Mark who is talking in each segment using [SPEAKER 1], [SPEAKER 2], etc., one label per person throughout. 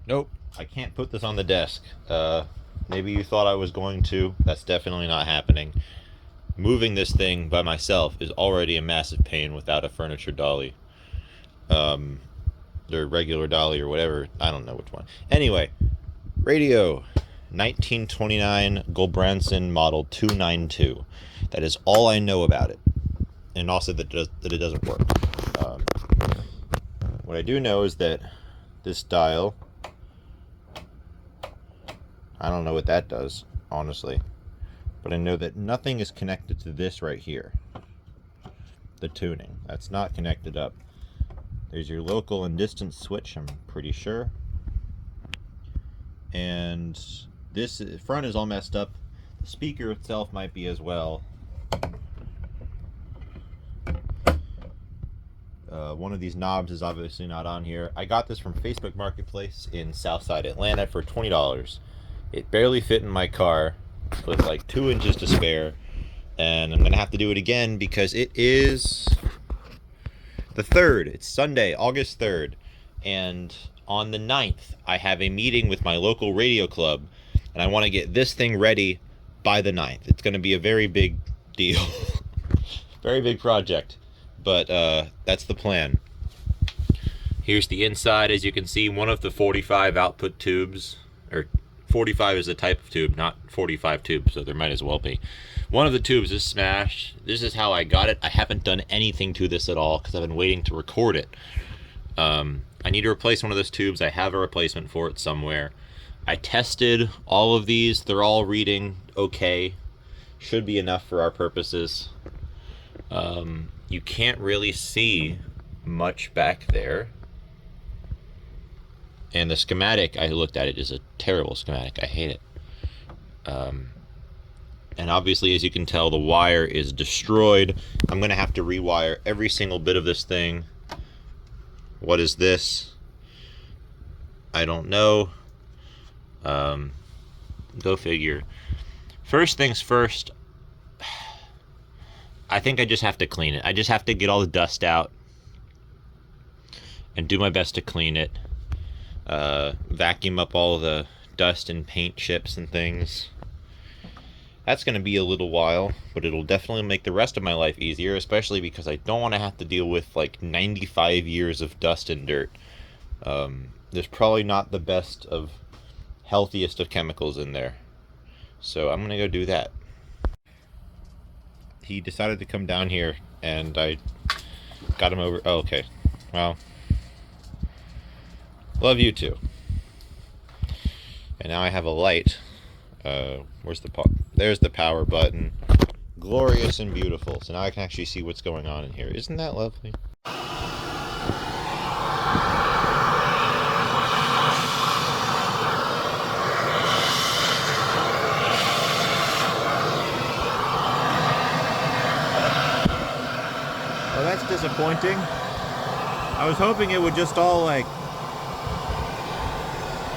[SPEAKER 1] Nope, I can't put this on the desk. Maybe you thought I was going to. That's definitely not happening. Moving this thing by myself is already a massive pain without a furniture dolly. Um, or regular dolly or whatever. I don't know which one. Anyway, radio 1929 Gulbranson model 292. That is all I know about it. And also that it doesn't work. Um, what I do know is that this dial, I don't know what that does, honestly. But I know that nothing is connected to this right here. The tuning. That's not connected up. There's your local and distance switch, I'm pretty sure. And this front is all messed up. The speaker itself might be as well. One of these knobs is obviously not on here. I got this from Facebook Marketplace in Southside Atlanta for $20. It barely fit in my car with like 2 inches to spare. And I'm going to have to do it again because it is the 3rd. It's Sunday, August 3rd. And on the 9th, I have a meeting with my local radio club. And I want to get this thing ready by the 9th. It's going to be a very big deal. Very big project. But that's the plan. Here's the inside. As you can see, one of the 45 output tubes, or 45 is a type of tube, not 45 tubes, so there might as well be. One of the tubes is smashed. This is how I got it. I haven't done anything to this at all because I've been waiting to record it. I need to replace one of those tubes. I have a replacement for it somewhere. I tested all of these. They're all reading okay. Should be enough for our purposes. You can't really see much back there. And the schematic, I looked at it, is a terrible schematic. I hate it. And obviously, as you can tell, the wire is destroyed. I'm going to have to rewire every single bit of this thing. What is this? I don't know. Go figure. First things first, I think I just have to clean it. I just have to get all the dust out and do my best to clean it. Vacuum up all the dust and paint chips and things. That's going to be a little while, but it'll definitely make the rest of my life easier, especially because I don't want to have to deal with like 95 years of dust and dirt. There's probably not the best of healthiest of chemicals in there. So I'm going to go do that. He decided to come down here, and I got him over. Oh, okay. Well, love you too. And now I have a light. Where's the there's the power button. Glorious and beautiful. So now I can actually see what's going on in here. Isn't that lovely? Well, that's disappointing. I was hoping it would just all like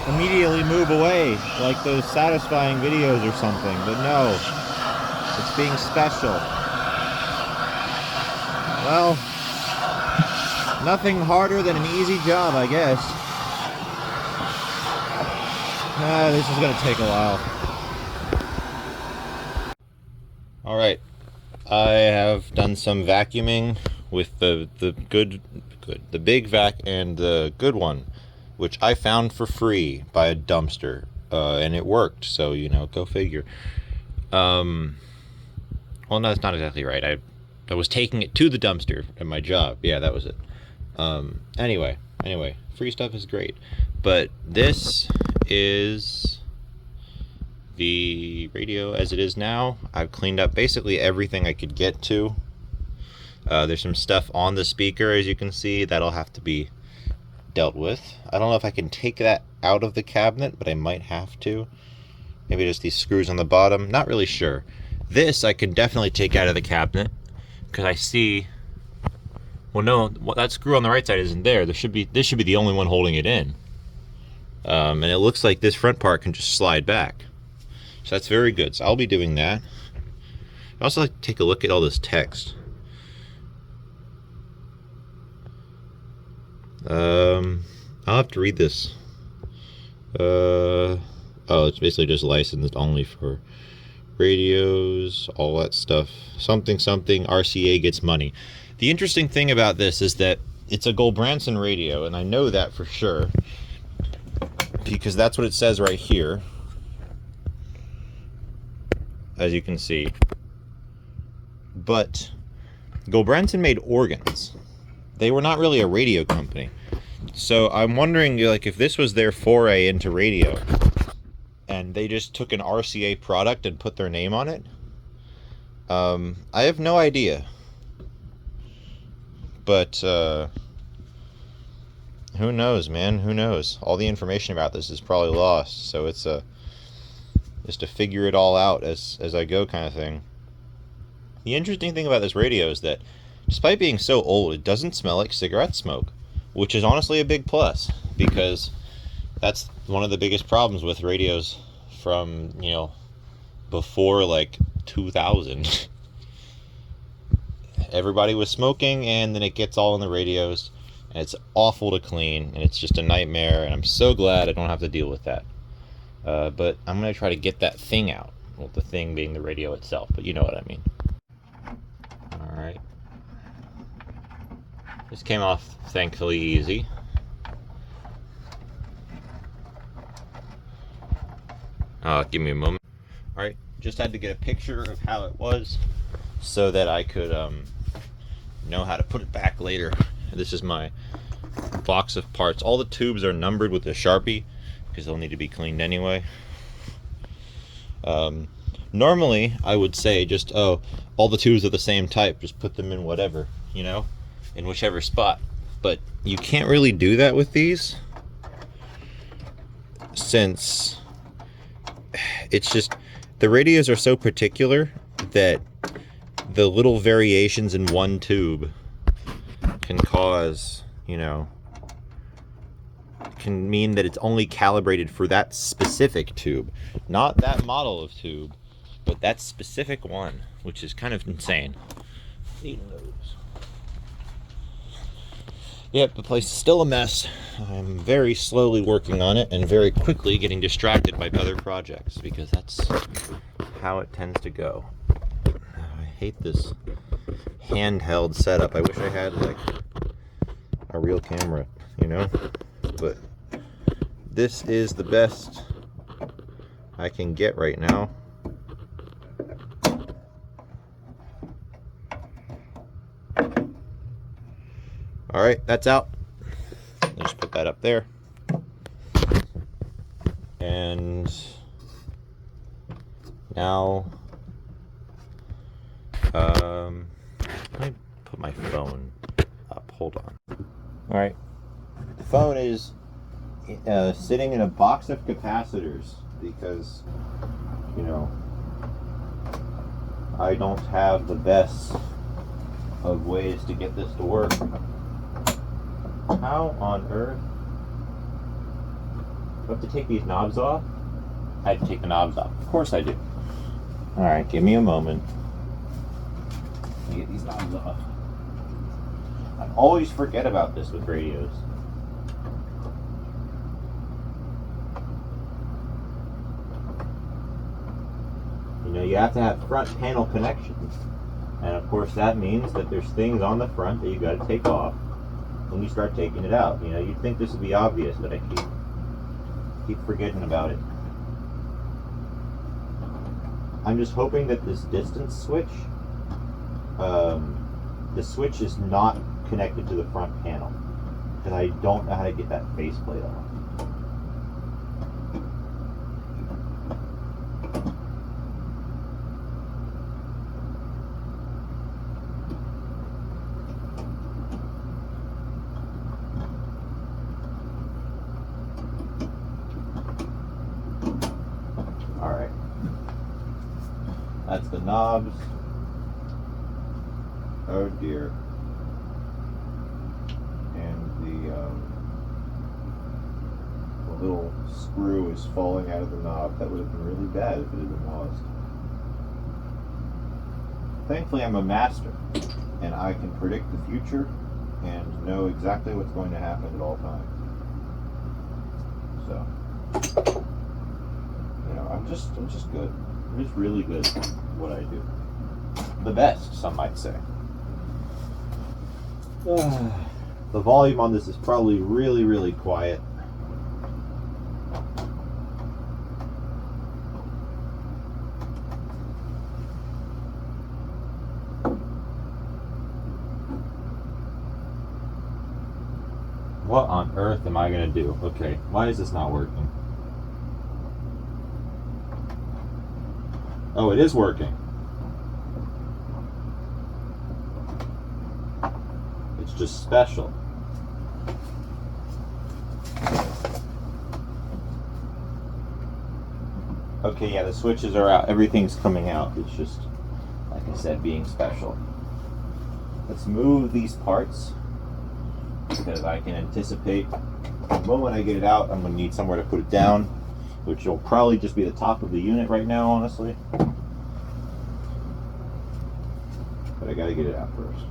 [SPEAKER 1] immediately move away like those satisfying videos or something, but no, it's being special. Well, nothing harder than an easy job, I guess. This is gonna take a while. Alright, I have done some vacuuming with the big vac and the good one, which I found for free by a dumpster, and it worked, so, you know, go figure. Well, no, that's not exactly right. I was taking it to the dumpster at my job. Yeah, that was it. Anyway, free stuff is great. But this is the radio as it is now. I've cleaned up basically everything I could get to. There's some stuff on the speaker, as you can see, that'll have to be dealt with. I don't know if I can take that out of the cabinet, but I might have to. Maybe just these screws on the bottom. Not really sure. This I can definitely take out of the cabinet because I see. Well, no, that screw on the right side isn't there. This should be the only one holding it in. And it looks like this front part can just slide back. So that's very good. So I'll be doing that. I also like to take a look at all this text. I'll have to read this. Oh, it's basically just licensed only for radios, all that stuff. Something, RCA gets money. The interesting thing about this is that it's a Gulbranson radio, and I know that for sure because that's what it says right here, as you can see. But Gulbranson made organs. They were not really a radio company. So I'm wondering, like, if this was their foray into radio and they just took an RCA product and put their name on it. I have no idea. But who knows, man? Who knows? All the information about this is probably lost. So it's just to figure it all out as I go kind of thing. The interesting thing about this radio is that despite being so old, it doesn't smell like cigarette smoke, which is honestly a big plus, because that's one of the biggest problems with radios from, you know, before like 2000. Everybody was smoking, and then it gets all in the radios, and it's awful to clean, and it's just a nightmare, and I'm so glad I don't have to deal with that. But I'm going to try to get that thing out. Well, the thing being the radio itself, but you know what I mean. Alright. This came off thankfully easy. Give me a moment. Alright, just had to get a picture of how it was so that I could know how to put it back later. This is my box of parts. All the tubes are numbered with a Sharpie because they'll need to be cleaned anyway. Normally I would say just, oh, all the tubes are the same type, just put them in whatever, you know, in whichever spot. But you can't really do that with these, since it's just, the radios are so particular that the little variations in one tube can cause, you know, can mean that it's only calibrated for that specific tube, not that model of tube, but that specific one, which is kind of insane. Eating those. Yep, the place is still a mess. I'm very slowly working on it and very quickly getting distracted by other projects, because that's how it tends to go. I hate this handheld setup. I wish I had like a real camera, you know, but this is the best I can get right now. All right, that's out. Just put that up there. And now, let me put my phone up. Hold on. All right, the phone is sitting in a box of capacitors because, you know, I don't have the best of ways to get this to work. How on earth? Do I have to take these knobs off? I have to take the knobs off. Of course I do. Alright, give me a moment. Let me get these knobs off. I always forget about this with radios. You know, you have to have front panel connections. And of course that means that there's things on the front that you got to take off when you start taking it out. You know, you'd think this would be obvious, but I keep forgetting about it. I'm just hoping that this distance switch, the switch is not connected to the front panel, because I don't know how to get that faceplate off. That's the knobs. Oh dear. And the little screw is falling out of the knob. That would have been really bad if it had been lost. Thankfully I'm a master, and I can predict the future and know exactly what's going to happen at all times. So, I'm just good. I'm just really good at what I do. The best, some might say. The volume on this is probably really, really quiet. What on earth am I gonna do? Okay, why is this not working? Oh, it is working. It's just special. Okay, yeah, the switches are out. Everything's coming out. It's just, like I said, being special. Let's move these parts because I can anticipate the moment I get it out, I'm going to need somewhere to put it down, which will probably just be the top of the unit right now, honestly. But I got to get it out first.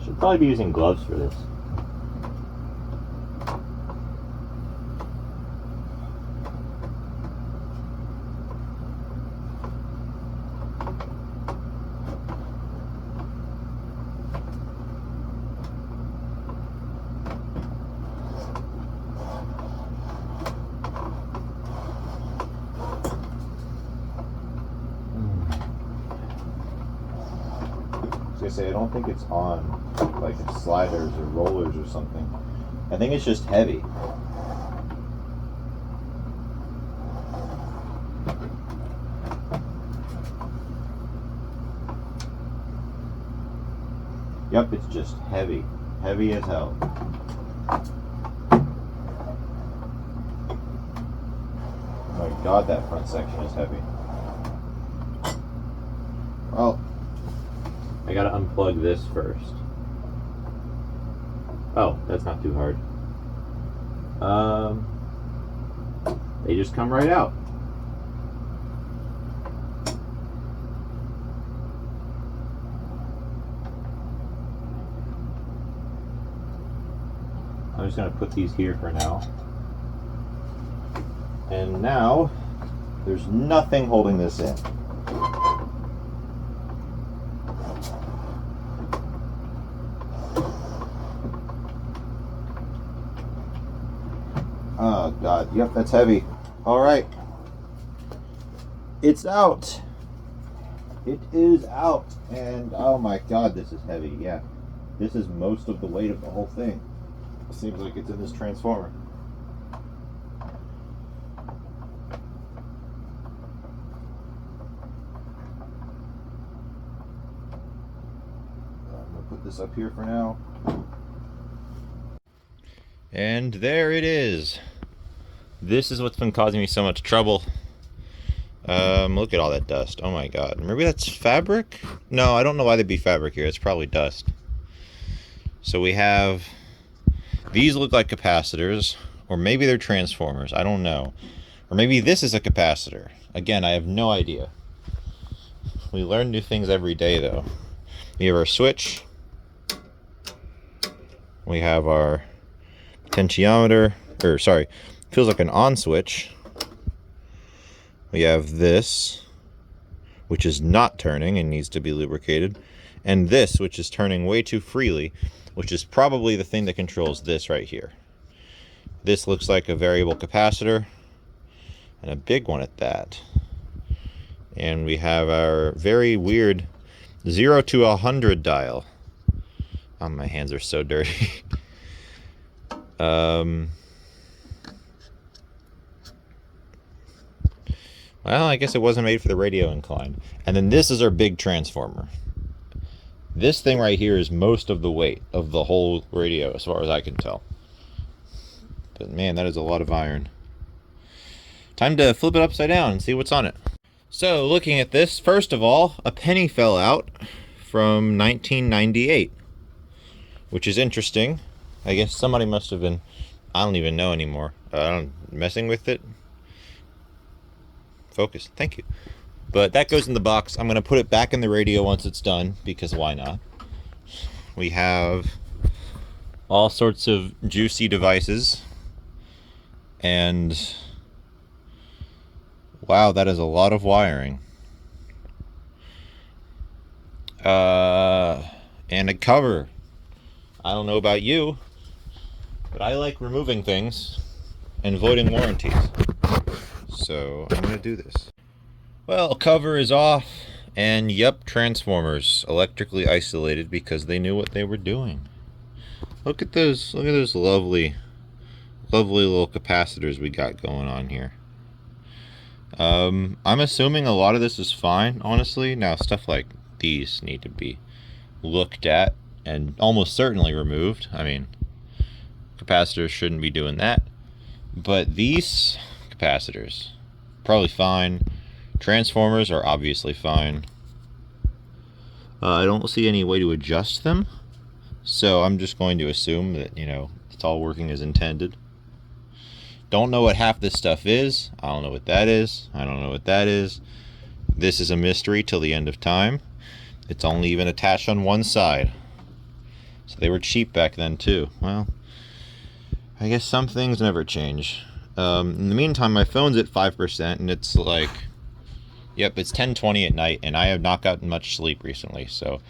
[SPEAKER 1] Should probably be using gloves for this. I say, I don't think it's on like sliders or rollers or something. I think it's just heavy. Yep, it's just heavy. Heavy as hell. Oh my god, that front section is heavy. Well, I gotta unplug this first. Oh, that's not too hard. They just come right out. I'm just gonna put these here for now. And now, there's nothing holding this in. Oh god, yep, that's heavy. Alright. It's out. It is out. And oh my god, this is heavy. Yeah. This is most of the weight of the whole thing. It seems like it's in this transformer. I'm gonna put this up here for now. And there it is. This is what's been causing me so much trouble. Look at all that dust. Oh my god. Maybe that's fabric? No, I don't know why there'd be fabric here. It's probably dust. So we have... These look like capacitors. Or maybe they're transformers. I don't know. Or maybe this is a capacitor. Again, I have no idea. We learn new things every day, though. We have our switch. We have our potentiometer. Or, sorry. Feels like an on switch. We have this, which is not turning and needs to be lubricated. And this, which is turning way too freely, which is probably the thing that controls this right here. This looks like a variable capacitor, and a big one at that. And we have our very weird 0 to 100 dial. Oh, my hands are so dirty. Well, I guess it wasn't made for the radio inclined. And then this is our big transformer. This thing right here is most of the weight of the whole radio, as far as I can tell. But man, that is a lot of iron. Time to flip it upside down and see what's on it. So, looking at this, first of all, a penny fell out from 1998. Which is interesting. I guess somebody must have been, I don't even know anymore, messing with it. Focus. Thank you. But that goes in the box. I'm going to put it back in the radio once it's done, because why not? We have all sorts of juicy devices. And wow, that is a lot of wiring. And a cover. I don't know about you, but I like removing things and voiding warranties. So I'm going to do this. Well, cover is off, and yep, transformers electrically isolated because they knew what they were doing. Look at those lovely little capacitors we got going on here. I'm assuming a lot of this is fine, honestly. Now, stuff like these need to be looked at and almost certainly removed. I mean, capacitors shouldn't be doing that. But these capacitors, probably fine. Transformers are obviously fine. I don't see any way to adjust them. So I'm just going to assume that, it's all working as intended. Don't know what half this stuff is. I don't know what that is. I don't know what that is. This is a mystery till the end of time. It's only even attached on one side. So they were cheap back then too. Well, I guess some things never change. In the meantime, my phone's at 5% and it's like, yep, it's 10:20 at night and I have not gotten much sleep recently. So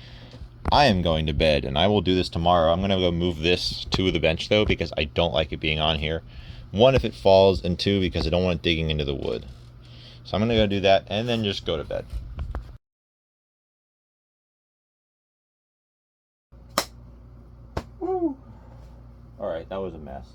[SPEAKER 1] I am going to bed and I will do this tomorrow. I'm going to go move this to the bench though, because I don't like it being on here. One, if it falls, and two, because I don't want it digging into the wood. So I'm going to go do that and then just go to bed. Woo. All right, that was a mess.